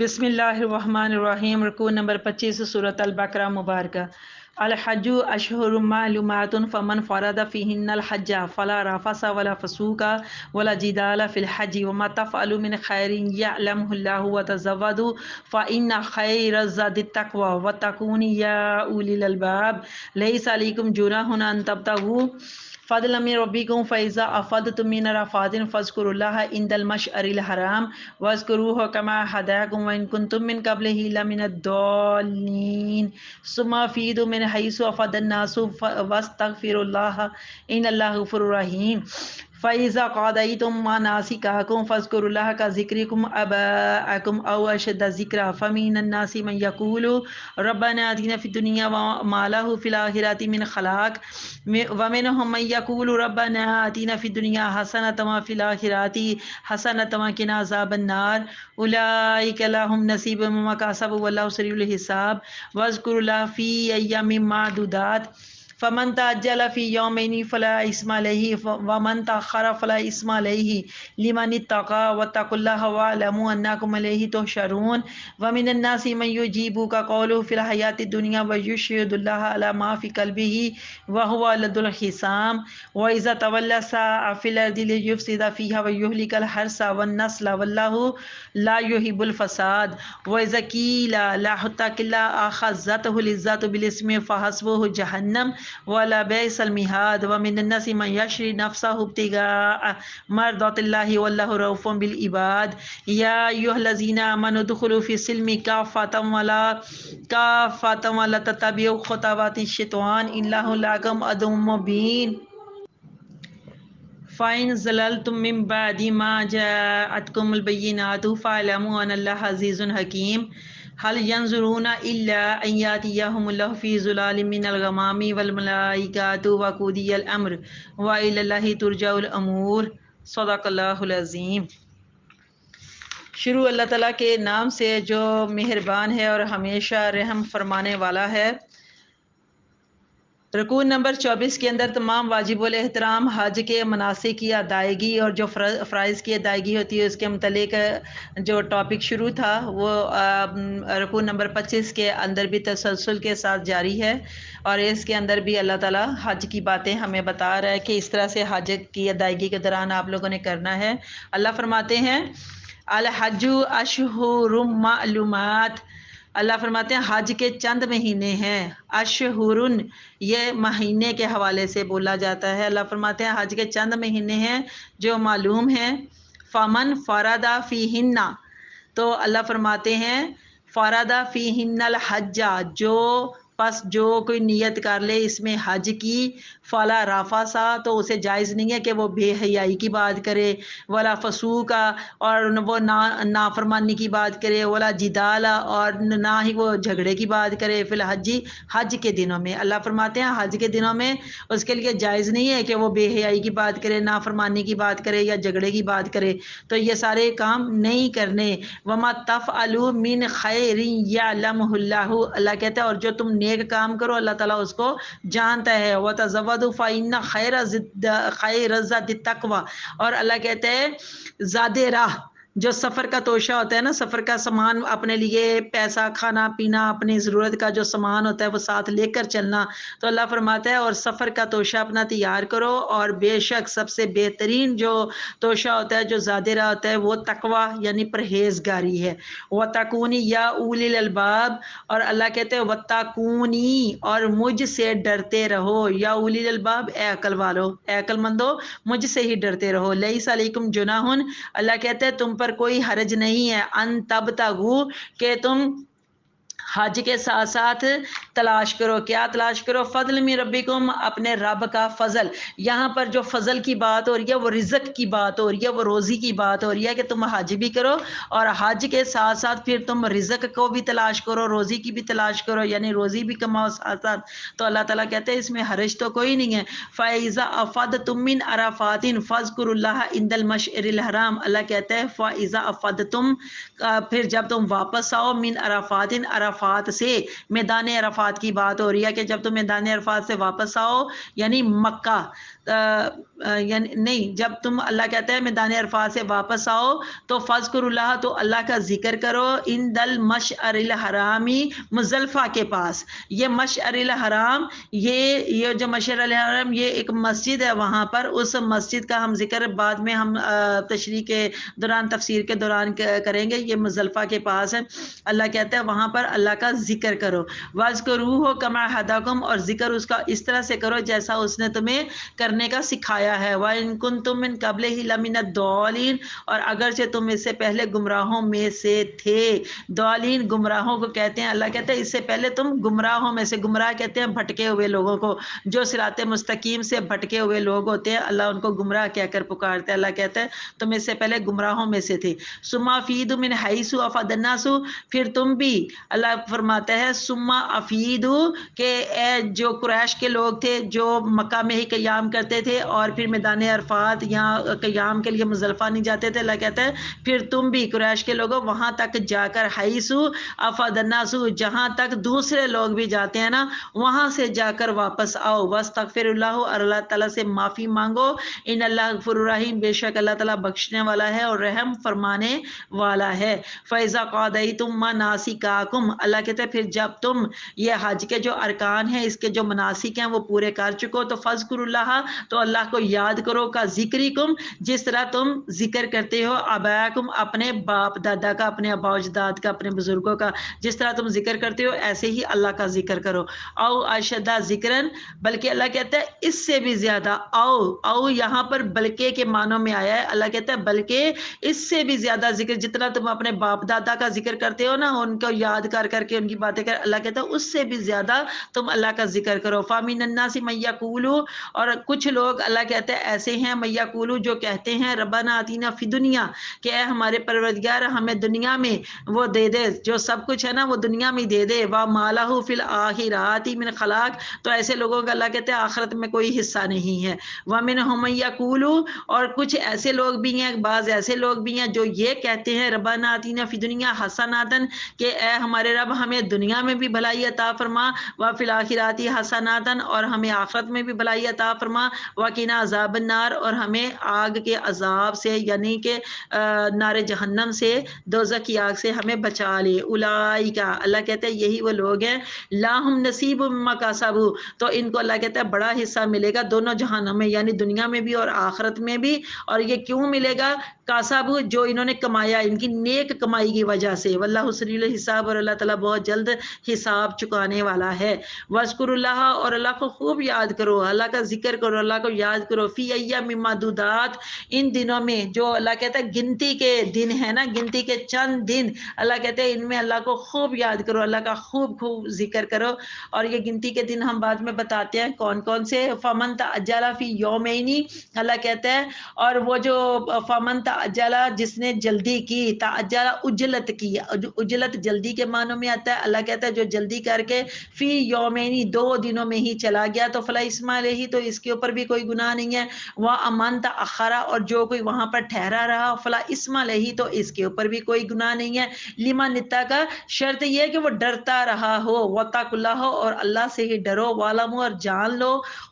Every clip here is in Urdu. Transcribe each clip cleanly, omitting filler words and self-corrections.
بسم اللہ الرحمن الرحیم۔ رکوع نمبر 25 سورۃ البقرہ مبارکہ۔ الحج اشہر معلومات فمن فرد فیہن الحج فلا رفث ولا فسوق ولا جدال فی الحج وما تفعلوا من خیر یعلمہ اللہ وتزودوا فإن خیر الزاد التقوی واتقون یا اولی الالباب لیس علیکم جناح ان تبتغوا فضلا من ربکم فإذا افضتم من عرفات فاذکروا اللہ عند المشعر الحرام واذکروہ کما ہداکم وإن کنتم من قبلہ لمن الضالین ثم افیضوا من حیث افاض الناس واستغفروا اللہ ان اللہ غفور رحیم فإذا قضيتم مناسككم فاذكروا الله كذكركم آباءكم أو أشد ذكرا فمن الناس من يقول ربنا آتنا في الدنيا وما له في الآخرة من خلاق ومنهم من يقول ربنا آتنا في الدنيا حسنة وما في الآخرة حسنة وقنا عذاب النار أولئك لهم نصيب مما كسبوا والله سريع الحساب واذكروا الله في أيام معدودات فمن تعجل في يومين فلا إثم عليه ومن تأخر فلا إثم عليه لمن اتقى واتقوا الله واعلموا أنكم إليه تحشرون ومن الناس من يجيبك قوله في الحياة الدنيا ويشهد الله على ما في قلبه وهو لد الخصام وإذا تولى سعى في الأرض ليفسد فيها ويهلك الحرث والنسل والله لا يحب الفساد وإذا قيل لا اتق الله أخذته العزة بالإثم فحسبه جهنم ولا بئس المہاد ومن الناس من یشری نفسه ابتغاء مرضات اللہ واللہ رؤوف بالعباد یا ایھا الذین آمنوا ادخلوا فی السلم کافۃ ولا تتبعوا خطوات الشیطان انہ لکم عدو مبین فَإِن زَلَلْتُم مِّن بَعْدِ مَا جَاءَتْكُمُ الْبَيِّنَاتُ فَاعْلَمُوا أَنَّ اللَّهَ عَزِيزٌ حَكِيمٌ هل ينظرون إلا أن يأتيهم الله في ظلال من الغمام والملائكة وقضي الأمر وإلى الله ترجع الأمور صدق اللہ العظیم۔ شروع اللہ تعالیٰ کے نام سے جو مہربان ہے اور ہمیشہ رحم فرمانے والا ہے۔ رکوع نمبر 24 کے اندر تمام واجب الاحترام حج کے مناسک کی ادائیگی اور جو فرائض کی ادائیگی ہوتی ہے اس کے متعلق جو ٹاپک شروع تھا وہ رکوع نمبر 25 کے اندر بھی تسلسل کے ساتھ جاری ہے، اور اس کے اندر بھی اللہ تعالیٰ حج کی باتیں ہمیں بتا رہا ہے کہ اس طرح سے حج کی ادائیگی کے دوران آپ لوگوں نے کرنا ہے۔ اللہ فرماتے ہیں الحج اشہر معلومات، اللہ فرماتے ہیں حج کے چند مہینے ہیں۔ اشہرن یہ مہینے کے حوالے سے بولا جاتا ہے۔ اللہ فرماتے ہیں حج کے چند مہینے ہیں جو معلوم ہیں۔ فمن فرد فیہن، تو اللہ فرماتے ہیں فرد فیہن الحج، پس جو کوئی نیت کر لے اس میں حج کی، فلا رفث، تو اسے جائز نہیں ہے کہ وہ بے حیائی کی بات کرے، ولا فسوق، اور وہ نافرمانی کی بات کرے، ولا جدال، اور نہ ہی وہ جھگڑے کی بات کرے، فی الحج، حج کے دنوں میں۔ اللہ فرماتے ہیں حج کے دنوں میں اس کے لیے جائز نہیں ہے کہ وہ بے حیائی کی بات کرے، نافرمانی کی بات کرے یا جھگڑے کی بات کرے، تو یہ سارے کام نہیں کرنے۔ وما تفعلوا من خیر یعلمہ اللہ، اللہ کہتا ہے اور جو تم نیک کام کرو اللہ تعالیٰ اس کو جانتا ہے۔ وَتَزَوَّدُوا فَإِنَّ خَيْرَ الزَّادِ التَّقْوَىٰ، اور اللہ کہتا ہے زاد راہ، جو سفر کا توشہ ہوتا ہے نا، سفر کا سامان، اپنے لیے پیسہ، کھانا پینا، اپنی ضرورت کا جو سامان ہوتا ہے وہ ساتھ لے کر چلنا، تو اللہ فرماتا ہے اور سفر کا توشہ اپنا تیار کرو، اور بے شک سب سے بہترین جو توشہ ہوتا ہے، جو زیادہ راہ ہوتا ہے، وہ تقوی یعنی پرہیزگاری ہے۔ وَتَقُونِ یا اولی الالباب، اور اللہ کہتے ہیں وَتَقُونِ، اور مجھ سے ڈرتے رہو، یا اولی الالباب، اے عقل والو، اے عقل مندو، مجھ سے ہی ڈرتے رہو۔ لیس علیکم جناح، اللہ کہتے ہیں تم پر کوئی حرج نہیں ہے، ان تبتغوا، کہ تم حج کے ساتھ ساتھ تلاش کرو، کیا تلاش کرو؟ فضل من ربکم، اپنے رب کا فضل۔ یہاں پر جو فضل کی بات ہو رہی ہے وہ رزق کی بات ہو رہی ہے، وہ روزی کی بات ہو رہی ہے کہ تم حج بھی کرو اور حج کے ساتھ ساتھ پھر تم رزق کو بھی تلاش کرو، روزی کی بھی تلاش کرو، یعنی روزی بھی کماؤ ساتھ ساتھ۔ تو اللہ تعالیٰ کہتے ہیں اس میں حرج تو کوئی نہیں ہے۔ فَإِذَا أَفَضْتُم مِّنْ عَرَفَاتٍ فَاذْكُرُوا اللَّهَ عِندَ الْمَشْعَرِ الْحَرَامِ، اللہ کہتا ہے فَإِذَا أَفَضْتُم، پھر جب تم واپس آؤ، من عرفات، عرفات عرفات سے، میدان عرفات کی بات ہو رہی ہے کہ جب تم میدان عرفات سے واپس آؤ یعنی مکہ، یعنی نہیں، جب تم اللہ کہتا ہے میدان عرفات سے واپس آؤ تو فذکر اللہ، تو اللہ کا ذکر کرو، ان دل مشعر الحرامی، مزدلفہ کے پاس. یہ مشعر الحرام، یہ جو مشعر الحرام یہ ایک مسجد ہے، وہاں پر اس مسجد کا ہم ذکر بعد میں ہم تشریح کے دوران، تفسیر کے دوران کریں گے. یہ مزدلفہ کے پاس ہے. اللہ کہتا ہے وہاں پر اللہ کا ذکر کرو. وَاذْكُرُوهُ كَمَا هَدَاكُمْ، اور ذکر اس کا اس طرح سے کرو جیسا اس نے تمہیں کرنے کا سکھایا ہے. وَإِن كُنتُم مِّن قَبْلِهِ لَمِنَ الضَّالِّينَ، اور اگرچہ تم اس سے پہلے گمراہوں میں سے تھے. ضالین گمراہوں کو کہتے ہیں. اللہ کہتے ہیں اس سے پہلے تم گمراہوں میں سے، گمراہ کہتے ہیں بھٹکے ہوئے لوگوں کو، جو صراط مستقیم سے بھٹکے ہوئے لوگ ہوتے ہیں، اللہ ان کو گمراہ کہہ کر پکارتے ہیں. اللہ کہتا ہے تم اس سے پہلے گمراہوں میں سے تھے. ثم افیدوا من حیث افاض الناس، پھر تم بھی، اللہ فرماتا ہے ثم افیدوا، کہ اے جو قریش کے لوگ تھے جو مکہ میں ہی قیام کرتے تھے اور پھر میدان عرفات یہاں قیام کے لیے مزدلفہ نہیں جاتے تھے. اللہ کہتا ہے پھر تم بھی قریش کے لوگوں وہاں تک جا کر، حیث افاض الناس، جہاں تک دوسرے لوگ بھی جاتے ہیں نا، وہاں سے جا کر واپس آؤ. واستغفر اللہ، اور اللہ تعالیٰ سے معافی مانگو. ان اللہ غفور الرحیم، بے شک اللہ تعالیٰ بخشنے والا ہے اور رحم فرمانے والا ہے. فَإِذَا قَضَيْتُم مَّنَاسِكَكُمْ، اللہ کہتے ہیں پھر جب تم یہ حج کے جو ارکان ہیں، اس کے جو مناسک ہیں وہ پورے کر چکو، تو فَاذْكُرُوا اللَّهَ، تو اللہ کو یاد کرو، کا ذکرکم، جس طرح تم ذکر کرتے ہو آباءکم، اپنے باپ دادا کا، اپنے آباء و اجداد کا، اپنے بزرگوں کا، جس طرح تم ذکر کرتے ہو ایسے ہی اللہ کا ذکر کرو. او اشد ذکرن، بلکہ اللہ کہتا ہے اس سے بھی زیادہ. او یہاں پر بلکہ کے معنوں میں آیا ہے. اللہ کہتا ہے بلکہ اس سے بھی زیادہ ذکر، جتنا تم اپنے باپ دادا کا ذکر کرتے ہو نا، ان کو یاد کر کر کے ان کی باتیں کر، اللہ کہتا ہے اس سے بھی زیادہ تم اللہ کا ذکر کرو. فَمِنَ النَّاسِ مَن يَقُولُ، اور کچھ لوگ اللہ کہتا ہے ایسے ہیں، مَن يَقُولُ، جو کہتے ہیں ربنا آتینا فی دنیا، کہ اے ہمارے پروردگار ہمیں دنیا میں وہ دے دے، جو سب کچھ ہے نا وہ دنیا میں دے دے. وَمَا لَهُ فِي الْآخِرَةِ مِنْ خَلَاقٍ، تو ایسے لوگوں کا اللہ کہتے ہیں آخرت میں کوئی حصہ نہیں ہے. وَمِنْهُم مَن يَقُولُ، اور کچھ ایسے لوگ بھی ہیں، بعض ایسے لوگ بھی ہیں جو یہ کہتے ہیں ربنا آتینا فی دنیا حسناتن، کہ اے ہمارے رب ہمیں دنیا میں بھی بھلائی عطا فرما، وفی الآخرات حسناتن، اور ہمیں آخرت میں بھی بھلائی عطا فرما، وقنا عذاب النار، اور ہمیں آگ کے عذاب سے یعنی کہ نار جہنم سے، دوزخ کی آگ سے ہمیں بچا لے. اولئک، اللہ کہتے ہیں یہی وہ لوگ ہیں، لاہم نصیب مما کسبوا، تو ان کو اللہ کہتا ہے بڑا حصہ ملے گا دونوں جہانوں میں، یعنی دنیا میں بھی اور آخرت میں بھی. اور یہ کیوں ملے گا؟ کاسبوا، جو انہوں نے کمایا، ان کی نیک کمائی کی وجہ سے. واللہ سریع الحساب، اور اللہ تعالیٰ بہت جلد حساب چکانے والا ہے. وَاذْكُرُوا اللَّهَ، اور اللہ کو خوب یاد کرو، اللہ کا ذکر کرو، اللہ کو یاد کرو. فی ایام معدودات، ان دنوں میں جو اللہ کہتا ہے گنتی کے دن ہے نا، گنتی کے چند دن، اللہ کہتے ہیں ان میں اللہ کو خوب یاد کرو، اللہ کا خوب خوب ذکر کرو. اور یہ گنتی کے دن ہم بعد میں بتاتے ہیں کون کون سے. فمن تعجل فی یومین، اللہ کہتا ہے، اور وہ جو فمن تعجل، جس نے جلدی کی، تعجل اجلت کی، اجلت جلدی کے معنوں میں آتا ہے. اللہ کہتا ہے جو جلدی کر کے فی یومین، 2 دنوں میں ہی چلا گیا، تو فلا اسم علیہ، تو اس کے اوپر بھی کوئی گناہ نہیں ہے. وَأَمَّن تَأَخَّرَ، اور جو کوئی وہاں پر ٹھہرا رہا، فلا اسم علیہ، تو اس کے اوپر بھی کوئی گناہ نہیں ہے. لمن اتقى، شرط یہ ہے کہ وہ ڈرتا رہا ہو. وَاتَّقُوا اللَّهَ، اور اللہ سے ہی ڈرو. وَاعْلَمُوا، اور جان لو،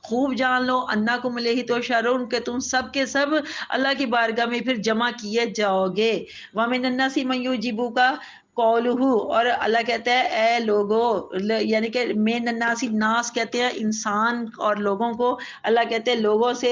خوب جان لو، أَنَّكُمْ إِلَيْهِ تُحْشَرُونَ، کہ تم سب کے سب اللہ کی بارگاہ میں پھر جمع کیے جاؤ گے. وَمِنَ النَّاسِ مَن يُعْجِبُكَ قولہ، اور اللہ کہتا ہے اے لوگو، یعنی کہ من الناس، ناس کہتے ہیں انسان اور لوگوں کو، اللہ کہتے ہیں لوگوں سے،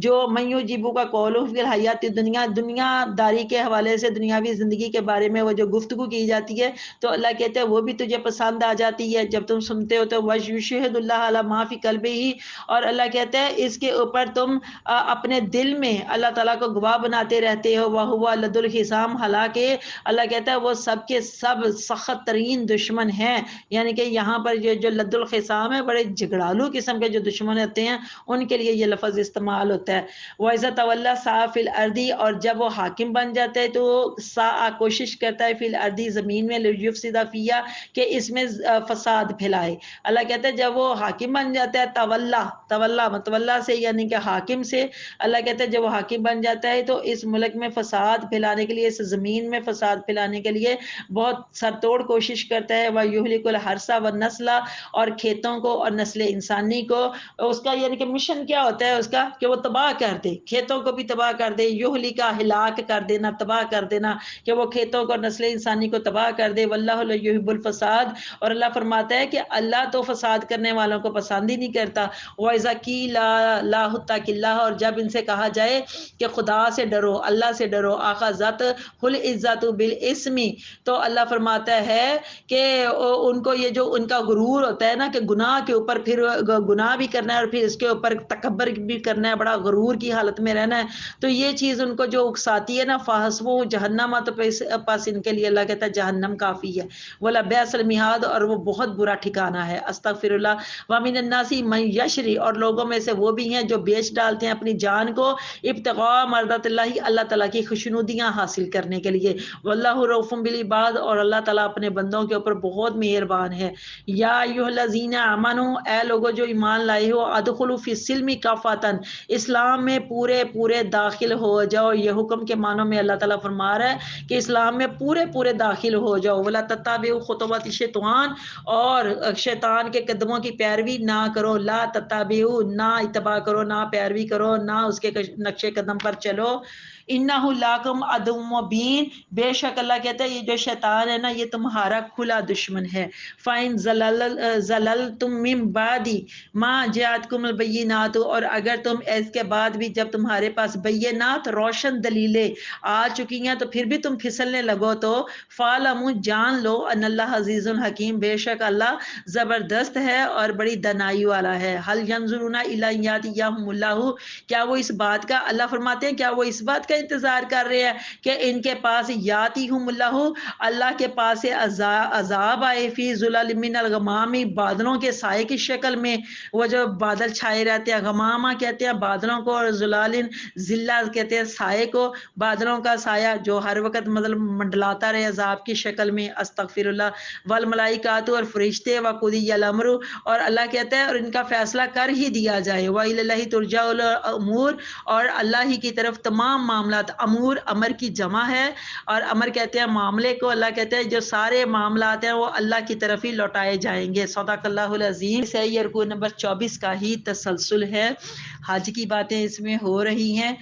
جو من یعجبک قولہ فی الحیات الدنیا، دنیا داری کے حوالے سے، دنیاوی زندگی کے بارے میں وہ جو گفتگو کی جاتی ہے، تو اللہ کہتے ہیں وہ بھی تجھے پسند آ جاتی ہے جب تم سنتے ہو. تو وَیُشْہِدُ اللَّهَ عَلَىٰ مَا فِی قَلْبِهِ، اور اللہ کہتا ہے اس کے اوپر تم اپنے دل میں اللہ تعالیٰ کو گواہ بناتے رہتے ہو. وَهُوَ لَذُو الْخِصَامِ، حالانکہ اللہ کہتا ہے وہ سب کے سب سخت ترین دشمن ہیں. یعنی کہ یہاں پر یہ جو لد الخصام ہے، بڑے جھگڑالو قسم کے جو دشمن ہوتے ہیں ان کے لیے یہ لفظ استعمال ہوتا ہے. وَإِذَا تَوَلَّىٰ سَعَىٰ فِي الْأَرْضِ، اور جب وہ حاکم بن جاتا ہے تو سعیٰ کوشش کرتا ہے، فی الارض زمین میں، لیفسد فیہا، کہ اس میں فساد پھیلائے. اللہ کہتا ہے جب وہ حاکم بن جاتا ہے، تولا متولا سے یعنی کہ حاکم سے، اللہ کہتا ہے جب وہ حاکم بن جاتا ہے تو اس ملک میں فساد پھیلانے کے لیے، اس زمین میں فساد پھیلانے کے لیے، بہت سر توڑ کوشش کرتا ہے، وَيُهْلِكُ الْحَرْثَ وَالنَّسْلَ، اور کھیتوں کو اور نسل انسانی کو، اس کا یعنی کہ مشن کیا ہوتا ہے اس کا کہ وہ تباہ کر دے، کھیتوں کو بھی تباہ کر دے، یہلک ہلاک کر دینا، تباہ کر دینا، کہ وہ کھیتوں کو اور نسل انسانی کو تباہ کر دے، واللہ لا یحب الفساد، اور اللہ فرماتا ہے کہ اللہ تو فساد کرنے والوں کو پسند ہی نہیں کرتا، وَإِذَا قِيلَ لَا اتَّقِ اللَّهَ، اور جب ان سے کہا جائے کہ خدا سے ڈرو، اللہ سے ڈرو، آخذت العزت بالاسم، تو اللہ فرماتا ہے کہ ان کو یہ جو ان کا غرور ہوتا ہے نا کہ گناہ کے اوپر پھر گناہ بھی کرنا ہے اور پھر اس کے اوپر تکبر بھی کرنا ہے، بڑا غرور کی حالت میں رہنا ہے، تو یہ چیز ان کو جو اکساتی ہے نا، فحسبہ جہنم، تو پس ان کے لیے اللہ کہتا ہے جہنم کافی ہے، ولا بیس المہاد، اور وہ بہت برا ٹھکانہ ہے، استغفر اللہ، ومن الناس من یشری، اور لوگوں میں سے وہ بھی ہیں جو بیچ ڈالتے ہیں اپنی جان کو، ابتغاء مرضات اللہ، اللہ تعالیٰ کی خوشنودیاں حاصل کرنے کے لیے، واللہ رؤوف بالعباد، اور اللہ تعالیٰ اپنے بندوں کے اوپر بہت مہربان ہے، یا ایھا الذین آمنو، اے لوگوں جو ایمان لائے ہو، ادخلوا فی السلم کافۃ، اسلام میں پورے پورے داخل ہو جاؤ، یہ حکم کے معنوں میں اللہ تعالیٰ فرما رہا ہے کہ اسلام میں پورے پورے داخل ہو جاؤ، ولا تتبعوا خطوات الشیطان، اور شیطان کے قدموں کی پیروی نہ کرو، لا تتبعوا، نہ اتباع کرو، نہ پیروی کرو، نہ اس کے نقش قدم پر چلو، انہ لاکم عدو مبین، بے شک اللہ کہتا ہے یہ جو شیطان ہے نا یہ تمہارا کھلا دشمن ہے، فَإِن زَلَلْتُم مِّن بَعْدِ مَا جَاءَتْكُمُ الْبَيِّنَاتُ، اور اگر تم اس کے بعد بھی جب تمہارے پاس بینات روشن دلیلیں آ چکی ہیں تو پھر بھی تم پھسلنے لگو، تو فَاعْلَمُوا، جان لو، ان اللہ عزیز الحکیم، بے شک اللہ زبردست ہے اور بڑی دانائی والا ہے، هَلْ يَنظُرُونَ إِلَّا أَن يَأْتِيَهُمُ اللَّهُ، کیا وہ اس بات کا، اللہ فرماتے ہیں کیا وہ اس بات کا انتظار کر رہے ہیں کہ ان کے پاس یاتیہم اللہ، اللہ کے پاس سے عذاب آئے، فی ظلال من الغمام، بادلوں کے سائے کی شکل میں، وہ جو بادل چھائے رہتے ہیں، غمامہ کہتے ہیں بادلوں کو، اور ظلال ذلہ کہتے ہیں سائے کو، بادلوں کا سایہ جو ہر وقت مطلب منڈلاتا رہے عذاب کی شکل میں، استغفر اللہ، والملائکات، اور فرشتے، وقضی الامر، اور اللہ کہتا ہے اور ان کا فیصلہ کر ہی دیا جائے، وَإِلَى اللَّهِ تُرْجَعُ الْأُمُورُ، اور اللہ ہی کی طرف تمام معاملات، امور امر کی جمع ہے، اور امر کہتے ہیں معاملے کو، اللہ کہتے ہیں جو سارے معاملات ہیں وہ اللہ کی طرف ہی لوٹائے جائیں گے، صدق اللہ العظیم، سے یہ رکوع نمبر 24 کا ہی تسلسل ہے، حج کی باتیں اس میں ہو رہی ہیں،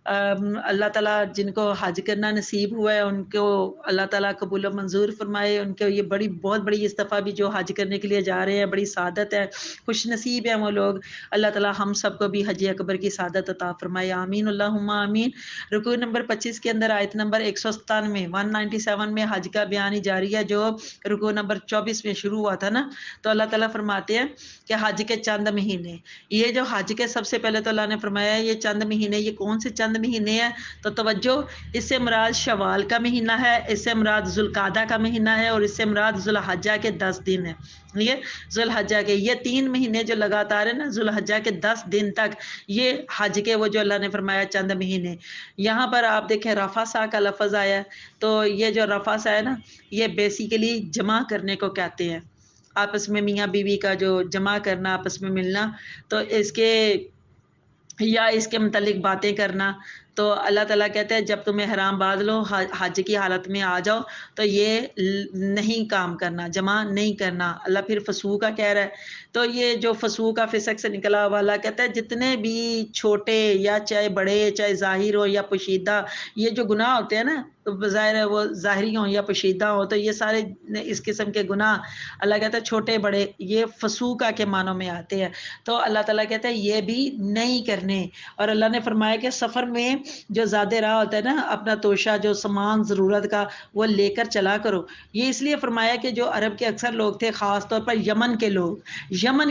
اللہ تعالیٰ جن کو حج کرنا نصیب ہوا ہے ان کو اللہ تعالیٰ قبول و منظور فرمائے، ان کو یہ بہت بڑی اس دفعہ بھی جو حج کرنے کے لیے جا رہے ہیں بڑی سعادت ہے، خوش نصیب ہیں وہ لوگ، اللہ تعالیٰ ہم سب کو بھی حج اکبر کی سعادت عطا فرمائے، آمین اللہم آمین۔ رکوع نمبر 25 کے اندر آیت نمبر 197 میں حج کا بیان ہی جاری ہے جو رکوع نمبر 24 میں شروع ہوا تھا نا، تو اللہ تعالیٰ فرماتے ہیں کہ حج کے چند مہینے، یہ جو حج کے سب سے پہلے تو اللہ نے فرمایا یہ چند مہینے، یہ کون سے چند مہینے ہیں، تو توجہ، اس سے مراد شوال کا مہینہ ہے، اس سے مراد ذوالقعدہ کا مہینہ ہے، اور اس سے مراد ذوالحجہ کے 10 دن ہیں، یہ ذوالحجہ کے یہ 3 مہینے جو لگاتار ہیں نا، ذوالحجہ کے 10 دن تک یہ حج کے وہ جو اللہ نے فرمایا چند مہینے، یہاں پر آپ دیکھیں رفثا کا لفظ آیا ہے، تو یہ جو رفثا ہے نا یہ بیسیکلی جمع کرنے کو کہتے ہیں، آپس میں میاں بیوی کا جو جمع کرنا، آپس میں ملنا، تو اس کے یا اس کے متعلق باتیں کرنا، تو اللہ تعالیٰ کہتے ہیں جب تمہیں احرام باندھ لو، حج کی حالت میں آ جاؤ، تو یہ نہیں کام کرنا، جمع نہیں کرنا، اللہ پھر فسوق کا کہہ رہا ہے، تو یہ جو فسوق کا فسق سے نکلا ہوا، اللہ کہتا ہے جتنے بھی چھوٹے یا چاہے بڑے، چاہے ظاہر ہو یا پوشیدہ، یہ جو گناہ ہوتے ہیں نا، تو بظاہر ہے وہ ظاہری ہوں یا پوشیدہ ہوں، تو یہ سارے اس قسم کے گناہ اللہ کہتا ہے چھوٹے بڑے یہ فسوقہ کے معنوں میں آتے ہیں، تو اللہ تعالیٰ کہتا ہے یہ بھی نہیں کرنے، اور اللہ نے فرمایا کہ سفر میں جو زیادہ راہ ہوتا ہے نا، اپنا توشہ جو سامان ضرورت کا وہ لے کر چلا کرو، یہ اس لیے فرمایا کہ جو عرب کے اکثر لوگ تھے، خاص طور پر یمن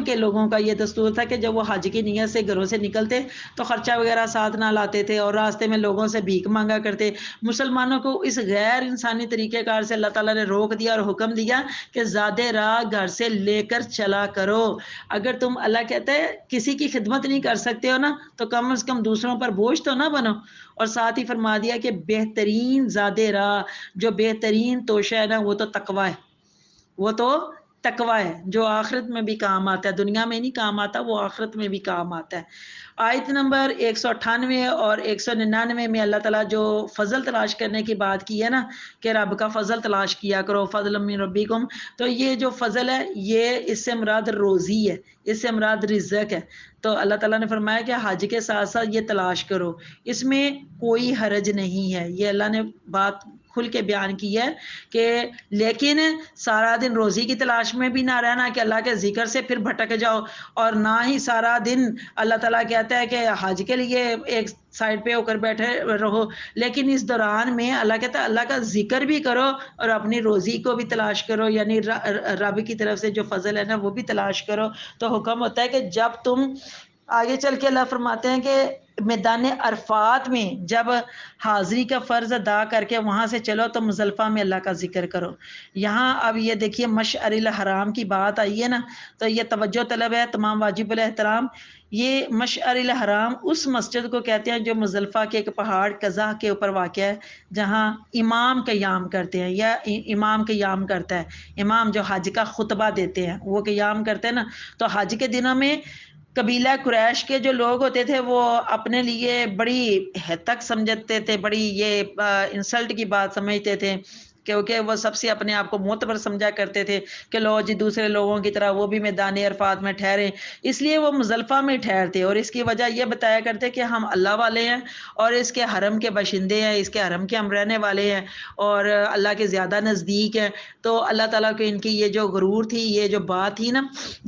کے لوگوں کا یہ دستور تھا کہ جب وہ حج کی نیت سے گھروں سے نکلتے تو خرچہ وغیرہ ساتھ نہ لاتے تھے، اور راستے میں لوگوں سے بھیک مانگا کرتے، مسلمانوں کو اس غیر انسانی طریقہ کار سے اللہ تعالیٰ نے روک دیا اور حکم دیا کہ زیادہ راہ گھر سے لے کر چلا کرو، اگر تم اللہ کہتا ہے کسی کی خدمت نہیں کر سکتے ہو نا تو کم از کم دوسروں پر بوجھ تو نہ بنو، اور ساتھ ہی فرما دیا کہ بہترین زیادہ راہ، جو بہترین توشہ ہے نا وہ تو تقوی ہے، وہ تو تقوی ہے جو آخرت میں بھی کام آتا ہے، دنیا میں نہیں کام آتا، وہ آخرت میں بھی کام آتا ہے۔ آیت نمبر 198 اور 199 میں اللہ تعالیٰ جو فضل تلاش کرنے کی بات کی ہے نا کہ رب کا فضل تلاش کیا کرو، فضل من ربکم، تو یہ جو فضل ہے یہ اس سے مراد روزی ہے، اس سے مراد رزق ہے۔ تو اللہ تعالیٰ نے فرمایا کہ حج کے ساتھ ساتھ یہ تلاش کرو، اس میں کوئی حرج نہیں ہے، یہ اللہ نے بات کھل کے بیان کی ہے کہ لیکن سارا دن روزی کی تلاش میں بھی نہ رہنا کہ اللہ کے ذکر سے پھر بھٹک جاؤ، اور نہ ہی سارا دن اللہ تعالیٰ کہتا ہے کہ حج کے لیے ایک سائڈ پہ ہو کر بیٹھے رہو، لیکن اس دوران میں اللہ کہتا ہے اللہ کا ذکر بھی کرو اور اپنی روزی کو بھی تلاش کرو، یعنی رب کی طرف سے جو فضل ہے نا وہ بھی تلاش کرو۔ تو حکم ہوتا ہے کہ جب تم آگے چل کے اللہ فرماتے ہیں کہ میدان عرفات میں جب حاضری کا فرض ادا کر کے وہاں سے چلو تو مزدلفہ میں اللہ کا ذکر کرو۔ یہاں اب یہ دیکھیے مشعر الحرام کی بات آئی ہے نا، تو یہ توجہ طلب ہے تمام واجب الاحترام۔ یہ مشعر الحرام اس مسجد کو کہتے ہیں جو مزدلفہ کے ایک پہاڑ قزح کے اوپر واقع ہے، جہاں امام قیام کرتے ہیں، یا امام قیام کرتا ہے، امام جو حج کا خطبہ دیتے ہیں وہ قیام کرتے ہیں نا۔ تو حج کے دنوں میں قبیلہ قریش کے جو لوگ ہوتے تھے وہ اپنے لیے بڑی حد تک سمجھتے تھے، بڑی یہ انسلٹ کی بات سمجھتے تھے، کیونکہ وہ سب سے اپنے آپ کو معتبر سمجھا کرتے تھے کہ لو جی دوسرے لوگوں کی طرح وہ بھی میدان عرفات میں ٹھہرے، اس لیے وہ مزدلفہ میں ٹھہرتے، اور اس کی وجہ یہ بتایا کرتے کہ ہم اللہ والے ہیں اور اس کے حرم کے باشندے ہیں، اس کے حرم کے ہم رہنے والے ہیں اور اللہ کے زیادہ نزدیک ہیں۔ تو اللہ تعالیٰ کو ان کی یہ جو غرور تھی، یہ جو بات تھی نا،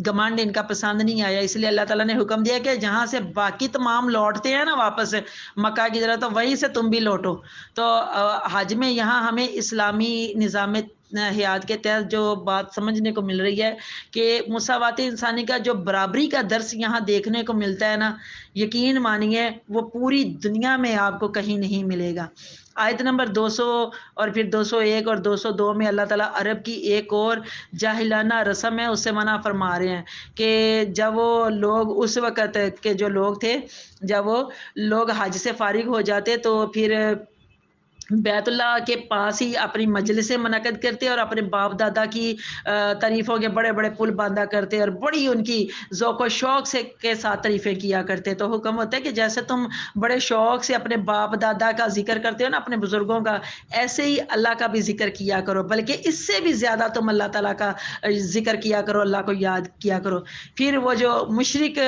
گمانڈ ان کا پسند نہیں آیا، اس لیے اللہ تعالیٰ نے حکم دیا کہ جہاں سے باقی تمام لوٹتے ہیں نا واپس مکہ کی طرف، تو وہیں سے تم بھی لوٹو۔ تو حج میں یہاں ہمیں اسلامی نظام حیات کے تحت جو بات سمجھنے کو مل رہی ہے کہ مساوات انسانی کا جو برابری کا درس یہاں دیکھنے کو ملتا ہے نا، یقین مانیے وہ پوری دنیا میں آپ کو کہیں نہیں ملے گا۔ آیت نمبر 200 اور پھر 201 اور 202 میں اللہ تعالیٰ عرب کی ایک اور جاہلانہ رسم ہے اس سے منع فرما رہے ہیں کہ جب وہ لوگ اس وقت کے جو لوگ تھے، جب وہ لوگ حج سے فارغ ہو جاتے تو پھر بیت اللہ کے پاس ہی اپنی مجلسیں منعقد کرتے اور اپنے باپ دادا کی تعریفوں کے بڑے بڑے پل باندھا کرتے اور بڑی ان کی ذوق و شوق سے کے ساتھ تعریفیں کیا کرتے۔ تو حکم ہوتا ہے کہ جیسے تم بڑے شوق سے اپنے باپ دادا کا ذکر کرتے ہو نا، اپنے بزرگوں کا، ایسے ہی اللہ کا بھی ذکر کیا کرو، بلکہ اس سے بھی زیادہ تم اللہ تعالیٰ کا ذکر کیا کرو، اللہ کو یاد کیا کرو۔ پھر وہ جو مشرک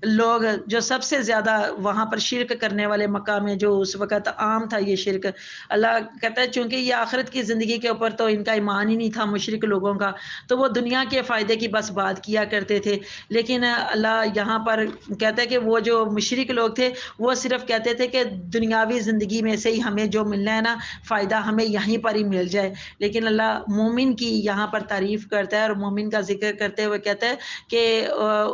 لوگ جو سب سے زیادہ وہاں پر شرک کرنے والے مقام میں جو اس وقت عام تھا یہ شرک، اللہ کہتا ہے چونکہ یہ آخرت کی زندگی کے اوپر تو ان کا ایمان ہی نہیں تھا مشرک لوگوں کا، تو وہ دنیا کے فائدے کی بس بات کیا کرتے تھے۔ لیکن اللہ یہاں پر کہتا ہے کہ وہ جو مشرک لوگ تھے وہ صرف کہتے تھے کہ دنیاوی زندگی میں سے ہی ہمیں جو ملنا ہے نا فائدہ ہمیں یہیں پر ہی مل جائے، لیکن اللہ مومن کی یہاں پر تعریف کرتا ہے اور مومن کا ذکر کرتے ہوئے کہتا ہے کہ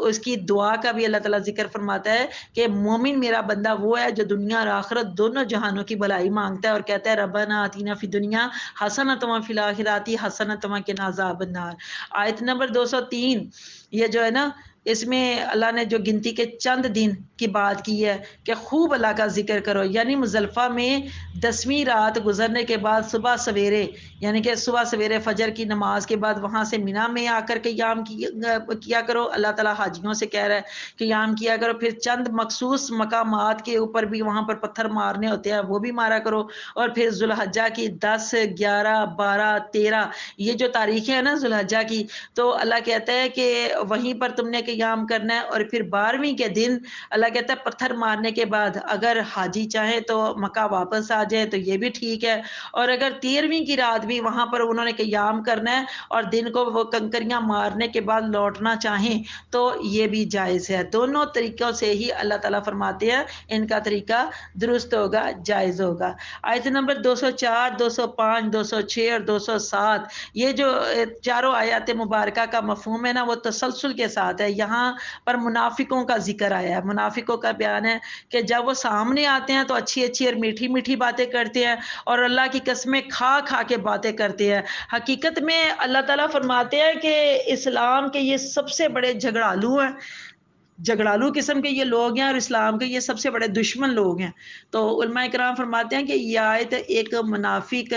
اس کی دعا کا بھی اللہ تعالیٰ ذکر فرماتا ہے کہ مومن میرا بندہ وہ ہے جو دنیا اور آخرت دونوں جہانوں کی بھلائی مانگتا ہے اور کہتا ہے ربنا آتینا فی دنیا حسنۃ وفی الآخرۃ حسنۃ وقنا عذاب النار۔ آیت نمبر 203 یہ جو ہے نا، اس میں اللہ نے جو گنتی کے چند دن کی بات کی ہے کہ خوب اللہ کا ذکر کرو، یعنی مزدلفہ میں 10ویں رات گزرنے کے بعد صبح سویرے، یعنی کہ صبح سویرے فجر کی نماز کے بعد وہاں سے مینا میں آ کر قیام کیا کرو۔ اللہ تعالیٰ حاجیوں سے کہہ رہا ہے قیام کیا کرو، پھر چند مخصوص مقامات کے اوپر بھی وہاں پر پتھر مارنے ہوتے ہیں وہ بھی مارا کرو، اور پھر ذوالحجہ کی 10 11 12 13 یہ جو تاریخیں ہیں نا ذوالحجہ کی، تو اللہ کہتا ہے کہ وہیں پر تم نے قیام کرنا ہے، اور پھر 12ویں کے دن اللہ کہتا ہے پتھر مارنے کے بعد اگر حاجی چاہے تو مکہ واپس آ جائے تو یہ بھی ٹھیک ہے، اور اگر 13ویں کی رات بھی وہاں پر انہوں نے قیام کرنا ہے اور دن کو وہ کنکریاں مارنے کے بعد لوٹنا چاہیں تو یہ بھی جائز ہے۔ دونوں طریقوں سے ہی اللہ تعالیٰ فرماتے ہیں ان کا طریقہ درست ہوگا، جائز ہوگا۔ آیت نمبر 204 205 206 اور 207 یہ جو چاروں آیات مبارکہ کا مفہوم ہے نا وہ تسلسل کے ساتھ ہے۔ یہاں پر منافقوں کا ذکر آیا ہے، منافقوں کا بیان ہے کہ جب وہ سامنے آتے ہیں تو اچھی اچھی اور میٹھی میٹھی باتیں کرتے ہیں اور اللہ کی قسمیں کھا کھا کے باتیں کرتے ہیں۔ حقیقت میں اللہ تعالیٰ فرماتے ہیں کہ اسلام کے یہ سب سے بڑے جھگڑالو ہیں، جھگڑالو قسم کے یہ لوگ ہیں، اور اسلام کے یہ سب سے بڑے دشمن لوگ ہیں۔ تو علماء کرام فرماتے ہیں کہ یہ آیت ایک منافق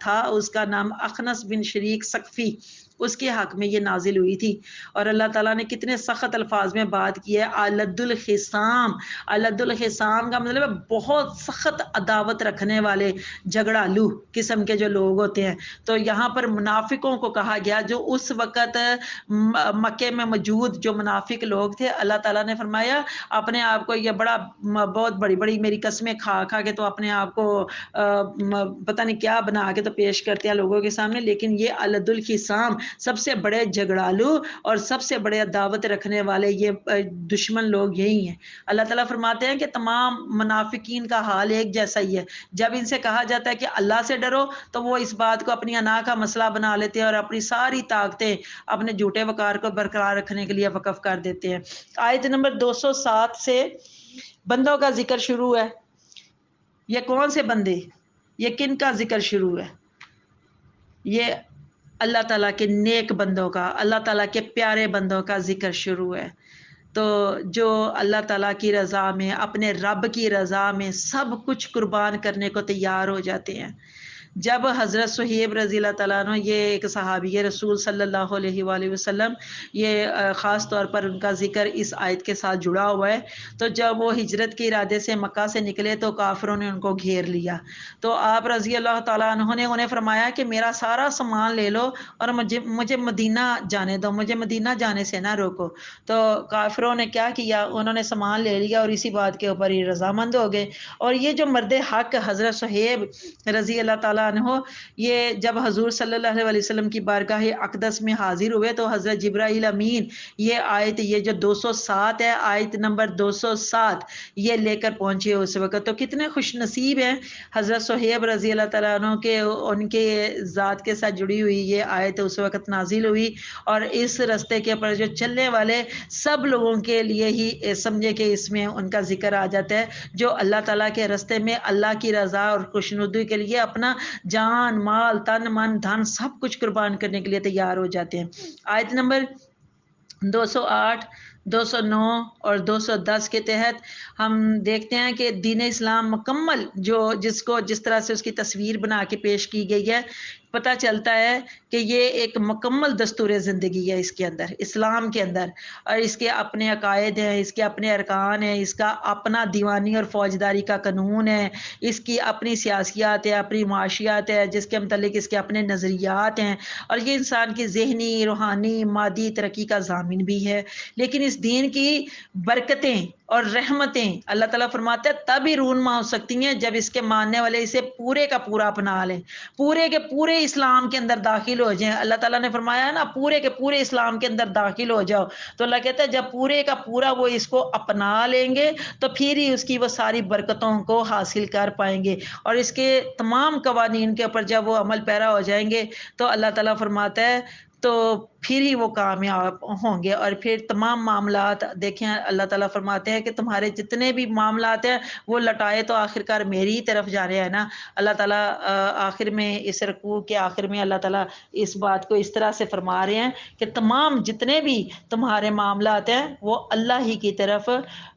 تھا، اس کا نام اخنس بن شریک ثقفی، اس کے حق میں یہ نازل ہوئی تھی۔ اور اللہ تعالیٰ نے کتنے سخت الفاظ میں بات کی ہے، علد الخصام۔ علد الخصام کا مطلب ہے بہت سخت عداوت رکھنے والے، جھگڑالو قسم کے جو لوگ ہوتے ہیں۔ تو یہاں پر منافقوں کو کہا گیا، جو اس وقت مکے میں موجود جو منافق لوگ تھے، اللہ تعالیٰ نے فرمایا اپنے آپ کو یہ بہت بڑی بڑی میری قسمیں کھا کھا کے تو اپنے آپ کو پتہ نہیں کیا بنا کے تو پیش کرتے ہیں لوگوں کے سامنے، لیکن یہ علد الخصام، سب سے بڑے جھگڑالو اور سب سے بڑے دعوت رکھنے والے یہ دشمن لوگ یہی ہیں۔ اللہ تعالیٰ فرماتے ہیں کہ تمام منافقین کا حال ایک جیسا ہی ہے، جب ان سے کہا جاتا ہے کہ اللہ سے ڈرو تو وہ اس بات کو اپنی انا کا مسئلہ بنا لیتے ہیں اور اپنی ساری طاقتیں اپنے جھوٹے وقار کو برقرار رکھنے کے لیے وقف کر دیتے ہیں۔ آیت نمبر 207 سے بندوں کا ذکر شروع ہے۔ یہ کون سے بندے، یہ کن کا ذکر شروع ہے؟ یہ اللہ تعالیٰ کے نیک بندوں کا، اللہ تعالیٰ کے پیارے بندوں کا ذکر شروع ہے۔ تو جو اللہ تعالیٰ کی رضا میں، اپنے رب کی رضا میں سب کچھ قربان کرنے کو تیار ہو جاتے ہیں۔ جب حضرت صہیب رضی اللہ تعالیٰ عنہ، یہ ایک صحابی رسول صلی اللہ علیہ وآلہ وسلم، یہ خاص طور پر ان کا ذکر اس آیت کے ساتھ جڑا ہوا ہے۔ تو جب وہ ہجرت کے ارادے سے مکہ سے نکلے تو کافروں نے ان کو گھیر لیا، تو آپ رضی اللہ تعالیٰ عنہ نے انہیں فرمایا کہ میرا سارا سامان لے لو اور مجھے مدینہ جانے دو، مجھے مدینہ جانے سے نہ روکو۔ تو کافروں نے کیا کیا، انہوں نے سامان لے لیا اور اسی بات کے اوپر ہی رضامند ہو گئے۔ اور یہ جو مرد حق حضرت صہیب رضی اللہ تعالیٰ عنہ، یہ جب حضور صلی اللہ علیہ وسلم کی بارگاہ اقدس میں حاضر ہوئے تو حضرت جبرائیل امین یہ آیت، یہ جو 207 ہے، آیت نمبر 207 یہ لے کر پہنچے اس وقت۔ تو کتنے خوش نصیب ہیں حضرت صہیب رضی اللہ تعالیٰ عنہ کے، ان کے ذات کے ساتھ جڑی ہوئی یہ آیت اس وقت نازل ہوئی، اور اس رستے کے اوپر جو چلنے والے سب لوگوں کے لیے ہی سمجھے کہ اس میں ان کا ذکر آ جاتا ہے، جو اللہ تعالیٰ کے رستے میں اللہ کی رضا اور خوشنودی کے لیے اپنا جان مال تن من دھن سب کچھ قربان کرنے کے لیے تیار ہو جاتے ہیں۔ آیت نمبر 208، 209 اور 210 کے تحت ہم دیکھتے ہیں کہ دین اسلام مکمل جس طرح سے اس کی تصویر بنا کے پیش کی گئی ہے، پتہ چلتا ہے کہ یہ ایک مکمل دستور زندگی ہے اس کے اندر، اسلام کے اندر، اور اس کے اپنے عقائد ہیں، اس کے اپنے ارکان ہیں، اس کا اپنا دیوانی اور فوجداری کا قانون ہے، اس کی اپنی سیاسیات ہے، اپنی معاشیات ہے، جس کے متعلق اس کے اپنے نظریات ہیں، اور یہ انسان کی ذہنی، روحانی، مادی ترقی کا ضامن بھی ہے۔ لیکن اس دین کی برکتیں اور رحمتیں اللہ تعالیٰ فرماتے ہیں تب ہی رونما ہو سکتی ہیں جب اس کے ماننے والے اسے پورے کا پورا اپنا لیں، پورے کے پورے اسلام کے اندر داخل ہو جائیں۔ اللہ تعالیٰ نے فرمایا ہے نا، پورے کے پورے اسلام کے اندر داخل ہو جاؤ، تو اللہ کہتا ہے جب پورے کا پورا وہ اس کو اپنا لیں گے تو پھر ہی اس کی وہ ساری برکتوں کو حاصل کر پائیں گے، اور اس کے تمام قوانین کے اوپر جب وہ عمل پیرا ہو جائیں گے تو اللہ تعالیٰ فرماتا ہے تو پھر ہی وہ کامیاب ہوں گے۔ اور پھر تمام معاملات دیکھیں، اللہ تعالیٰ فرماتے ہیں کہ تمہارے جتنے بھی معاملات ہیں وہ لٹائے تو آخرکار میری ہی طرف جا رہے ہیں نا۔ اللہ تعالیٰ آخر میں اس رکوع کے آخر میں اللہ تعالیٰ اس بات کو اس طرح سے فرما رہے ہیں کہ تمام جتنے بھی تمہارے معاملات ہیں وہ اللہ ہی کی طرف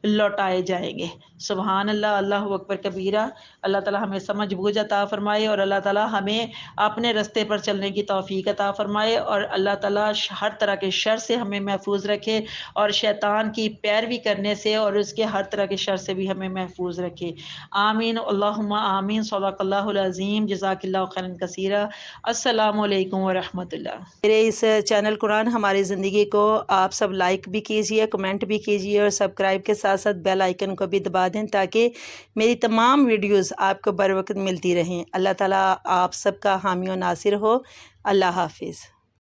لوٹائے جائیں گے۔ سبحان اللہ، اللہ اکبر کبیرہ۔ اللہ تعالیٰ ہمیں سمجھ بوجھ عطا فرمائے، اور اللہ تعالیٰ ہمیں اپنے رستے پر چلنے کی توفیق عطا فرمائے، اور اللہ تعالیٰ ہر طرح کے شر سے ہمیں محفوظ رکھے، اور شیطان کی پیروی کرنے سے اور اس کے ہر طرح کے شر سے بھی ہمیں محفوظ رکھے۔ آمین، اللہم آمین، صدق اللہ العظیم، جزاک اللہ خیرا کثیرا۔ السلام علیکم ورحمۃ اللہ۔ میرے اس چینل قرآن ہماری زندگی کو آپ سب لائک بھی کیجئے، کمنٹ بھی کیجئے، اور سبسکرائب کے ساتھ ساتھ بیل آئیکن کو بھی دبا دیں تاکہ میری تمام ویڈیوز آپ کو بر وقت ملتی رہیں۔ اللہ تعالیٰ آپ سب کا حامی و ناصر ہو۔ اللہ حافظ۔